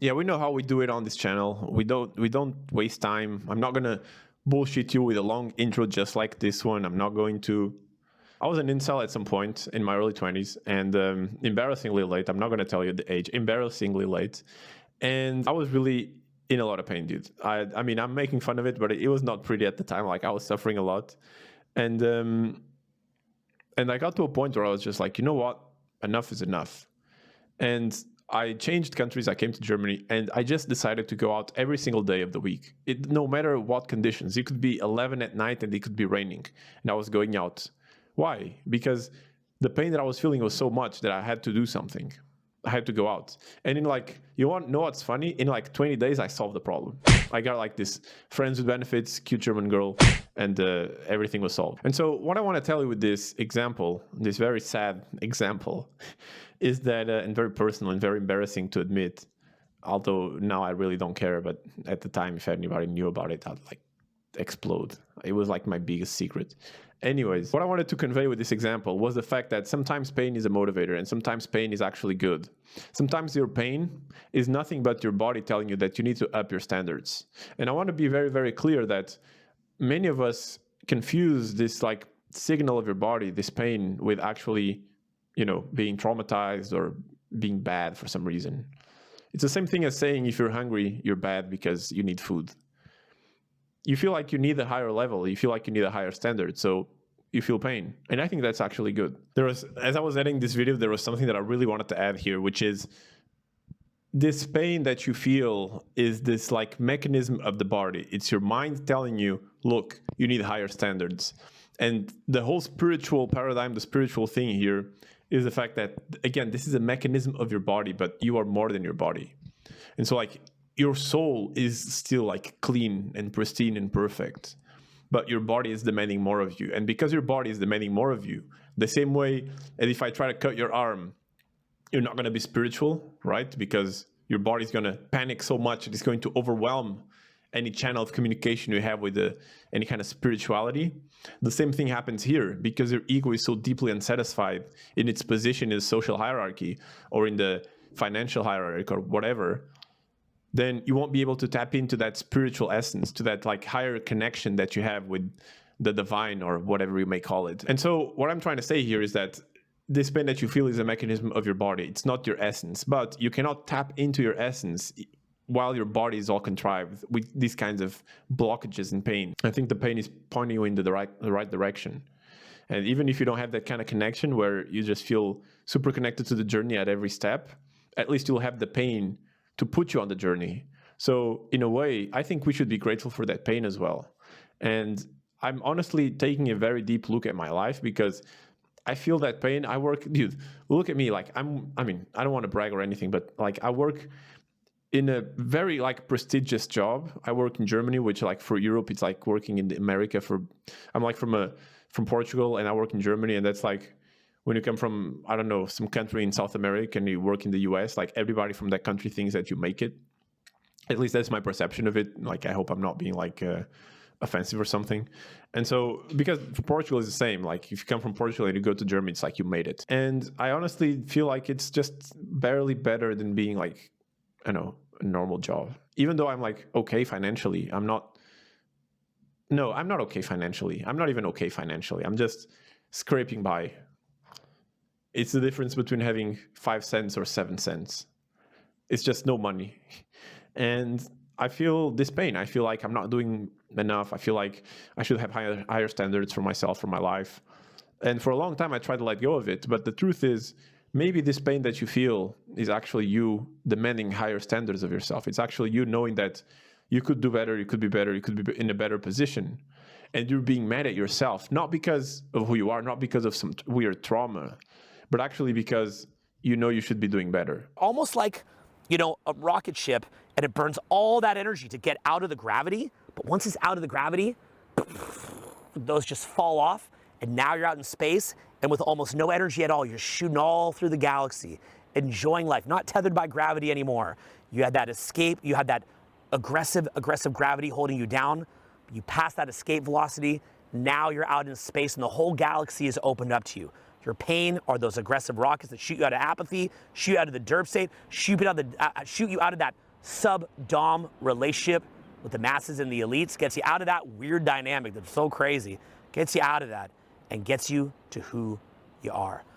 Yeah, we know how we do it on this channel. We don't waste time. I'm not gonna bullshit you with a long intro just like this one. I'm not going to. I was an incel at some point in my early 20s, and embarrassingly late. I'm not gonna tell you the age. Embarrassingly late, and I was really in a lot of pain, dude. I mean, I'm making fun of it, but it was not pretty at the time. Like, I was suffering a lot, and I got to a point where I was just like, you know what, enough is enough, and I changed countries. I came to Germany, and I just decided to go out every single day of the week. No matter what conditions. It could be 11 at night and it could be raining, and I was going out. Why? Because the pain that I was feeling was so much that I had to do something. I had to go out. And in like, you want to know what's funny? In like 20 days, I solved the problem. I got like this friends with benefits, cute German girl, and everything was solved. And so what I want to tell you with this example, this very sad example, is that, and very personal and very embarrassing to admit, although now I really don't care, but at the time, if anybody knew about it, I'd like explode. It was like my biggest secret. Anyways, what I wanted to convey with this example was the fact that sometimes pain is a motivator and sometimes pain is actually good. Sometimes your pain is nothing but your body telling you that you need to up your standards. And I want to be very, very clear that many of us confuse this like signal of your body, this pain, with actually, you know, being traumatized or being bad for some reason. It's the same thing as saying if you're hungry, you're bad because you need food. You feel like you need a higher level. You feel like you need a higher standard. So you feel pain. And I think that's actually good. As I was editing this video, there was something that I really wanted to add here, which is this pain that you feel is this like mechanism of the body. It's your mind telling you, look, you need higher standards. And the whole spiritual paradigm, the spiritual thing here is the fact that, again, this is a mechanism of your body, but you are more than your body. And so like, your soul is still like clean and pristine and perfect, but your body is demanding more of you. And because your body is demanding more of you, the same way as if I try to cut your arm, you're not going to be spiritual, right? Because your body is going to panic so much, it's going to overwhelm any channel of communication you have with any kind of spirituality. The same thing happens here because your ego is so deeply unsatisfied in its position in the social hierarchy or in the financial hierarchy or whatever. Then you won't be able to tap into that spiritual essence, to that like higher connection that you have with the divine or whatever you may call it. And so what I'm trying to say here is that this pain that you feel is a mechanism of your body. It's not your essence, but you cannot tap into your essence while your body is all contrived with these kinds of blockages and pain. I think the pain is pointing you into the right direction. And even if you don't have that kind of connection where you just feel super connected to the journey at every step, at least you'll have the pain to put you on the journey. So in a way, I think we should be grateful for that pain as well. And I'm honestly taking a very deep look at my life because I feel that pain. I work, dude, look at me. Like I mean, I don't want to brag or anything, but like I work in a very like prestigious job. I work in Germany, which like for Europe, it's like working in America I'm like from Portugal and I work in Germany. And that's like, when you come from, I don't know, some country in South America and you work in the US, like everybody from that country thinks that you make it. At least that's my perception of it. Like, I hope I'm not being like offensive or something. And so, because for Portugal is the same, like if you come from Portugal and you go to Germany, it's like you made it. And I honestly feel like it's just barely better than being like, I don't know, a normal job. Even though I'm like okay financially, I'm not okay financially. I'm not even okay financially. I'm just scraping by. It's the difference between having 5 cents or 7 cents. It's just no money. And I feel this pain. I feel like I'm not doing enough. I feel like I should have higher standards for myself, for my life. And for a long time, I tried to let go of it. But the truth is, maybe this pain that you feel is actually you demanding higher standards of yourself. It's actually you knowing that you could do better, you could be better, you could be in a better position. And you're being mad at yourself, not because of who you are, not because of some weird trauma, but actually because you know you should be doing better. Almost like, you know, a rocket ship, and it burns all that energy to get out of the gravity, but once it's out of the gravity, those just fall off, and now you're out in space, and with almost no energy at all, you're shooting all through the galaxy, enjoying life, not tethered by gravity anymore. You had that escape, you had that aggressive gravity holding you down, you pass that escape velocity, now you're out in space, and the whole galaxy is opened up to you. Your pain are those aggressive rockets that shoot you out of apathy, shoot you out of the derp state, shoot you out of that sub-dom relationship with the masses and the elites, gets you out of that weird dynamic that's so crazy, gets you out of that, and gets you to who you are.